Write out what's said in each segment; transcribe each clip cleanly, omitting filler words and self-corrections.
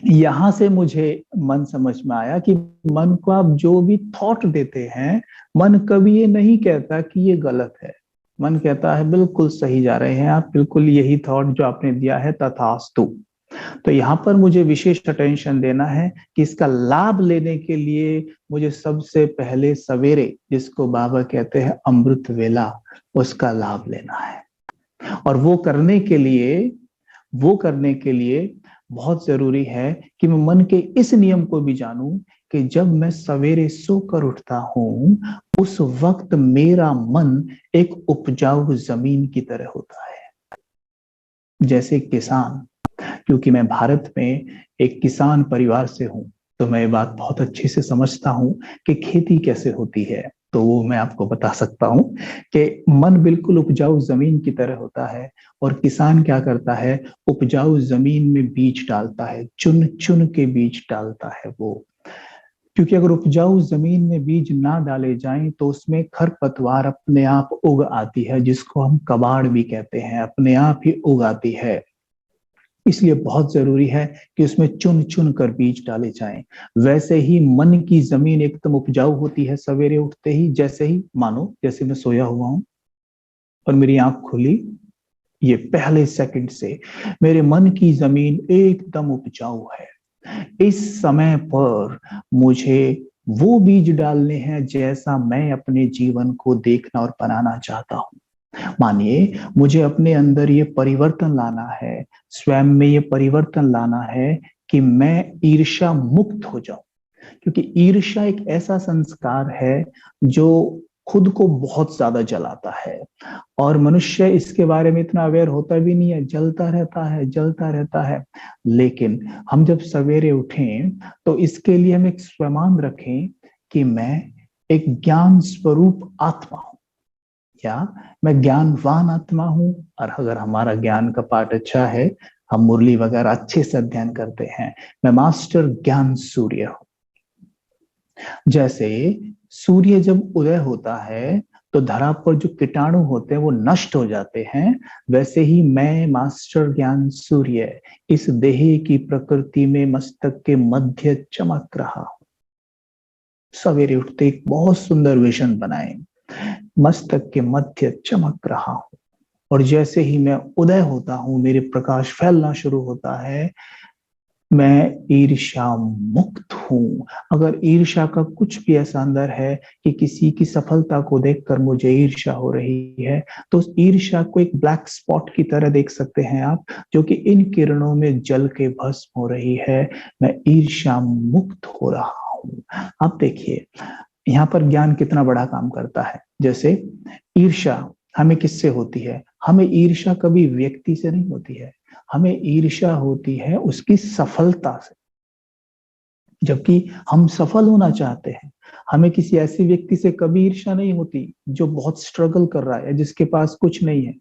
यहां से मुझे मन समझ में आया कि मन को आप जो भी थॉट देते हैं, मन कभी ये नहीं कहता कि ये गलत है। मन कहता है बिल्कुल सही जा रहे हैं आप, बिल्कुल यही थॉट जो आपने दिया है तथास्तु। तो यहाँ पर मुझे विशेष अटेंशन देना है कि इसका लाभ लेने के लिए मुझे सबसे पहले सवेरे, जिसको बाबा कहते हैं अमृत वेला, उसका लाभ लेना है। और वो करने के लिए बहुत जरूरी है कि मैं मन के इस नियम को भी जानूं कि जब मैं सवेरे सोकर उठता हूं, उस वक्त मेरा मन एक उपजाऊ जमीन की तरह होता है। जैसे किसान, क्योंकि मैं भारत में एक किसान परिवार से हूं, तो मैं ये बात बहुत अच्छे से समझता हूं कि खेती कैसे होती है। तो वो मैं आपको बता सकता हूं कि मन बिल्कुल उपजाऊ जमीन की तरह होता है। और किसान क्या करता है, उपजाऊ जमीन में बीज डालता है, चुन चुन के बीज डालता है वो। क्योंकि अगर उपजाऊ जमीन में बीज ना डाले जाएं तो उसमें खरपतवार अपने आप उग आती है, जिसको हम कबाड़ भी कहते हैं, अपने आप ही उग आती है। इसलिए बहुत जरूरी है कि उसमें चुन चुन कर बीज डाले जाएं। वैसे ही मन की जमीन एकदम उपजाऊ होती है सवेरे उठते ही। जैसे ही मानो जैसे मैं सोया हुआ हूं और मेरी आंख खुली, ये पहले सेकंड से मेरे मन की जमीन एकदम उपजाऊ है। इस समय पर मुझे वो बीज डालने हैं जैसा मैं अपने जीवन को देखना और बनाना चाहता हूं। मानिए मुझे अपने अंदर ये परिवर्तन लाना है, स्वयं में ये परिवर्तन लाना है कि मैं ईर्ष्या मुक्त हो जाऊं। क्योंकि ईर्ष्या एक ऐसा संस्कार है जो खुद को बहुत ज्यादा जलाता है। और मनुष्य इसके बारे में इतना अवेयर होता भी नहीं है, जलता रहता है, जलता रहता है। लेकिन हम जब सवेरे उठें तो इसके लिए हम एक स्वमान रखें कि मैं एक ज्ञान स्वरूप आत्मा हूं, या मैं ज्ञानवान आत्मा हूं। और अगर हमारा ज्ञान का पाठ अच्छा है, हम मुरली वगैरह अच्छे से अध्ययन करते हैं, मैं मास्टर ज्ञान सूर्य हूं। जैसे सूर्य जब उदय होता है तो धरा पर जो कीटाणु होते हैं वो नष्ट हो जाते हैं, वैसे ही मैं मास्टर ज्ञान सूर्य इस देह की प्रकृति में मस्तक के मध्य चमक रहा हूं। सवेरे उठते एक बहुत सुंदर विजन बनाए, मस्तक के मध्य चमक रहा हूं। और जैसे ही मैं उदय होता हूं, मेरे प्रकाश फैलना शुरू होता है, मैं ईर्ष्या मुक्त हूं। अगर ईर्ष्या का कुछ भी ऐसा अंदर है कि किसी की सफलता को देखकर मुझे ईर्ष्या हो रही है, तो उस ईर्ष्या को एक ब्लैक स्पॉट की तरह देख सकते हैं आप, जो कि इन किरणों में जल के भस्म हो रही है। मैं ईर्ष्या मुक्त हो रहा हूं। आप देखिए यहाँ पर ज्ञान कितना बड़ा काम करता है। जैसे ईर्ष्या हमें किससे होती है? हमें ईर्ष्या कभी व्यक्ति से नहीं होती है, हमें ईर्ष्या होती है उसकी सफलता से। जबकि हम सफल होना चाहते हैं। हमें किसी ऐसे व्यक्ति से कभी ईर्ष्या नहीं होती जो बहुत स्ट्रगल कर रहा है, जिसके पास कुछ नहीं है।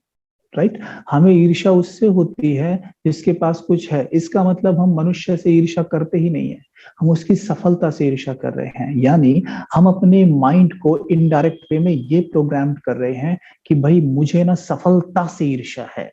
राइट। हमें ईर्ष्या उससे होती है जिसके पास कुछ है। इसका मतलब हम मनुष्य से ईर्ष्या करते ही नहीं है, हम उसकी सफलता से ईर्ष्या कर रहे हैं। यानी हम अपने माइंड को इनडायरेक्ट वे में ये प्रोग्राम कर रहे हैं कि भाई मुझे ना सफलता से ईर्ष्या है।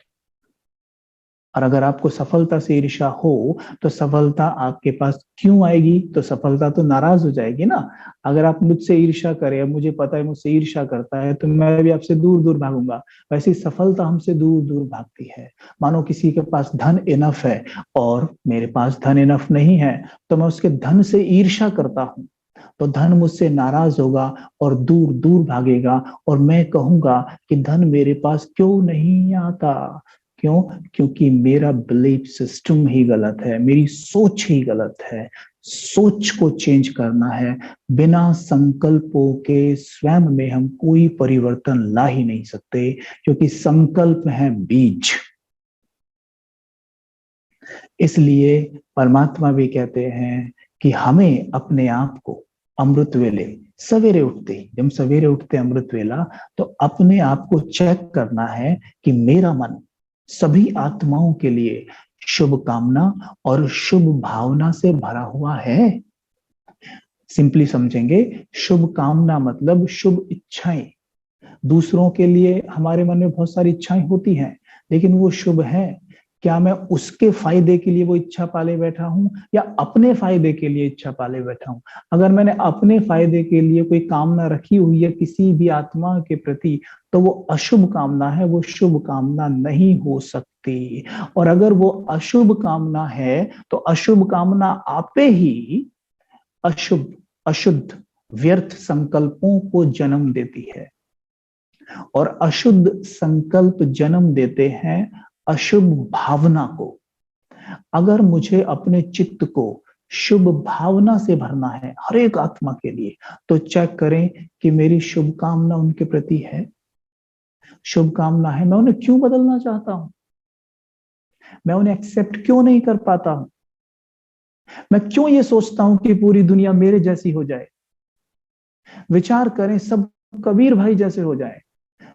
और अगर आपको सफलता से ईर्ष्या हो तो सफलता आपके पास क्यों आएगी? तो सफलता तो नाराज हो जाएगी ना। अगर आप मुझसे ईर्ष्या करें, मुझे पता है मुझसे ईर्ष्या करता है, तो मैं भी आपसे दूर दूर भागूंगा। वैसे सफलता हमसे दूर दूर भागती है। मानो किसी के पास धन इनफ है और मेरे पास धन इनफ नहीं है, तो मैं उसके धन से ईर्ष्या करता हूं, तो धन मुझसे नाराज होगा और दूर दूर भागेगा। और मैं कहूंगा कि धन मेरे पास क्यों नहीं आता? क्यों? क्योंकि मेरा बिलीफ सिस्टम ही गलत है, मेरी सोच ही गलत है। सोच को चेंज करना है। बिना संकल्पों के स्वयं में हम कोई परिवर्तन ला ही नहीं सकते, क्योंकि संकल्प है बीज। इसलिए परमात्मा भी कहते हैं कि हमें अपने आप को अमृत वेले, सवेरे उठते ही, जब सवेरे उठते अमृत वेला, तो अपने आप को चेक करना है कि मेरा मन सभी आत्माओं के लिए शुभ कामना और शुभ भावना से भरा हुआ है। सिंपली समझेंगे, शुभ कामना मतलब शुभ इच्छाएं। दूसरों के लिए हमारे मन में बहुत सारी इच्छाएं होती हैं, लेकिन वो शुभ है। क्या मैं उसके फायदे के लिए वो इच्छा पाले बैठा हूं या अपने फायदे के लिए इच्छा पाले बैठा हूं? अगर मैंने अपने फायदे के लिए कोई कामना रखी हुई है किसी भी आत्मा के प्रति, तो वो अशुभ कामना है, वो शुभ कामना नहीं हो सकती। और अगर वो अशुभ कामना है तो अशुभ कामना आपे ही अशुभ, अशुद्ध, व्यर्थ संकल्पों को जन्म देती है, और अशुद्ध संकल्प जन्म देते हैं अशुभ भावना को। अगर मुझे अपने चित्त को शुभ भावना से भरना है हर एक आत्मा के लिए, तो चेक करें कि मेरी शुभकामना उनके प्रति है, शुभकामना है। मैं उन्हें क्यों बदलना चाहता हूं? मैं उन्हें एक्सेप्ट क्यों नहीं कर पाता हूं? मैं क्यों ये सोचता हूं कि पूरी दुनिया मेरे जैसी हो जाए? विचार करें, सब कबीर भाई जैसे हो जाए,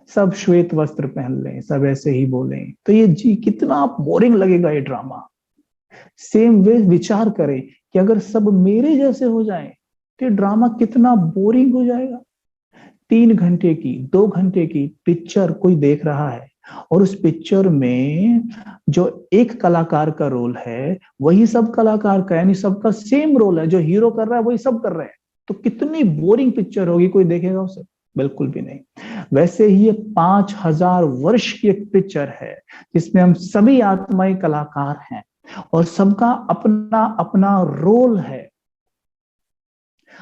सब श्वेत वस्त्र पहन लें, सब ऐसे ही बोलें, तो ये जी कितना बोरिंग लगेगा ये ड्रामा। सेम वे विचार करें कि अगर सब मेरे जैसे हो जाए तो ड्रामा कितना बोरिंग हो जाएगा। 3 घंटे की, 2 घंटे की पिक्चर कोई देख रहा है, और उस पिक्चर में जो एक कलाकार का रोल है वही सब कलाकार का, यानी सबका सेम रोल है, जो हीरो कर रहा है वही सब कर रहे हैं। तो कितनी बोरिंग पिक्चर होगी, कोई देखेगा उसे? बिल्कुल भी नहीं। वैसे ही ये 5000 वर्ष की एक पिक्चर है जिसमें हम सभी आत्माएं कलाकार हैं, और सबका अपना अपना रोल है।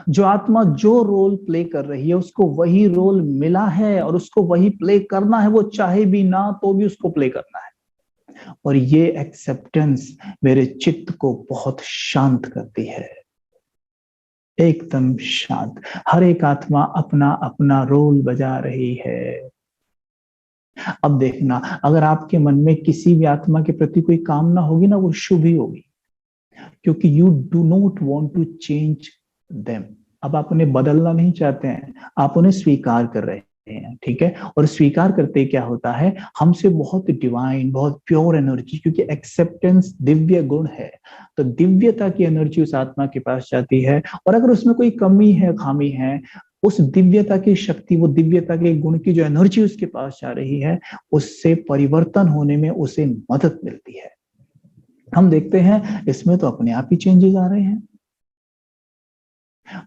जो आत्मा जो रोल प्ले कर रही है उसको वही रोल मिला है, और उसको वही प्ले करना है, वो चाहे भी ना तो भी उसको प्ले करना है। और ये एक्सेप्टेंस मेरे चित्त को बहुत शांत करती है, एकदम शांत। हर एक आत्मा अपना अपना रोल बजा रही है। अब देखना, अगर आपके मन में किसी भी आत्मा के प्रति कोई कामना होगी ना, वो शुभ ही होगी, क्योंकि you do not want to change them. अब आप उन्हें बदलना नहीं चाहते हैं, आप उन्हें स्वीकार कर रहे हैं, ठीक है? और स्वीकार करते क्या होता है, हमसे बहुत डिवाइन, बहुत प्योर एनर्जी, क्योंकि एक्सेप्टेंस दिव्य गुण है, तो दिव्यता की एनर्जी उस आत्मा के पास जाती है। और अगर उसमें कोई कमी है, खामी है, उस दिव्यता की शक्ति, वो दिव्यता के गुण की जो एनर्जी उसके पास जा रही है, उससे परिवर्तन होने में उसे मदद मिलती है। हम देखते हैं इसमें तो अपने आप ही चेंजेस आ रहे हैं।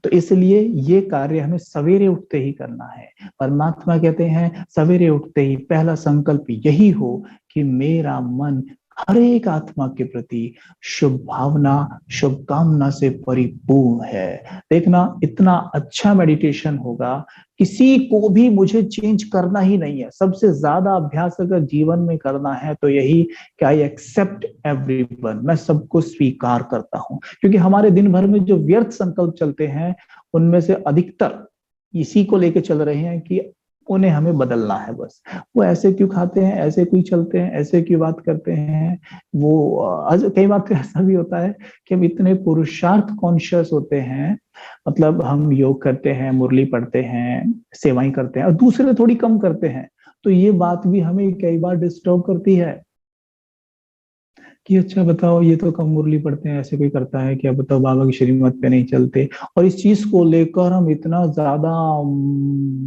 तो इसलिए ये कार्य हमें सवेरे उठते ही करना है। परमात्मा कहते हैं सवेरे उठते ही पहला संकल्प यही हो कि मेरा मन हर एक आत्मा के प्रति शुभ भावना, शुभकामना से परिपूर्ण है। देखना, इतना अच्छा मेडिटेशन होगा, किसी को भी मुझे चेंज करना ही नहीं है। सबसे ज्यादा अभ्यास अगर जीवन में करना है तो यही कि आई एक्सेप्ट एवरीवन, मैं सबको स्वीकार करता हूं। क्योंकि हमारे दिन भर में जो व्यर्थ संकल्प चलते हैं उनमें से अधिकतर इसी को लेके चल रहे हैं कि उन्हें हमें बदलना है बस। वो ऐसे क्यों खाते हैं, ऐसे क्यों चलते हैं, ऐसे क्यों बात करते हैं। वो कई बार तो ऐसा भी होता है कि हम इतने पुरुषार्थ कॉन्शियस होते हैं, मतलब हम योग करते हैं, मुरली पढ़ते हैं, सेवाएं करते हैं, और दूसरे थोड़ी कम करते हैं, तो ये बात भी हमें कई बार डिस्टर्ब करती है कि अच्छा बताओ, ये तो कम मुरली पढ़ते हैं, ऐसे कोई करता है क्या? बताओ, बाबा की श्रीमत पे नहीं चलते। और इस चीज को लेकर हम इतना ज्यादा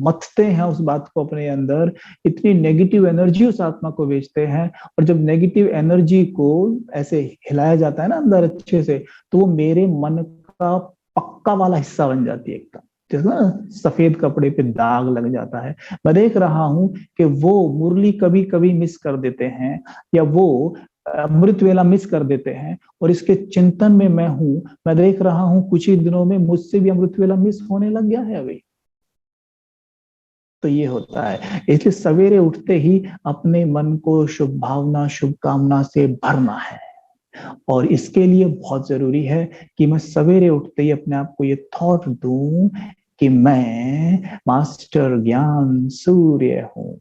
मथते हैं उस बात को अपने अंदर, इतनी नेगेटिव एनर्जी उस आत्मा को भेजते हैं। और जब नेगेटिव एनर्जी को ऐसे हिलाया जाता है ना अंदर अच्छे से, तो वो मेरे मन का पक्का वाला हिस्सा बन जाती है एकदम, जैसे ना सफेद कपड़े पे दाग लग जाता है। मैं देख रहा हूं कि वो मुरली कभी कभी मिस कर देते हैं, या वो अमृत वेला मिस कर देते हैं, और इसके चिंतन में मैं हूं। मैं देख रहा हूं कुछ ही दिनों में मुझसे भी अमृत वेला मिस होने लग गया है अभी। तो ये होता है, इसलिए सवेरे उठते ही अपने मन को शुभ भावना, शुभकामना से भरना है। और इसके लिए बहुत जरूरी है कि मैं सवेरे उठते ही अपने आप को ये थॉट दूं कि मैं मास्टर ज्ञान सूर्य हूं।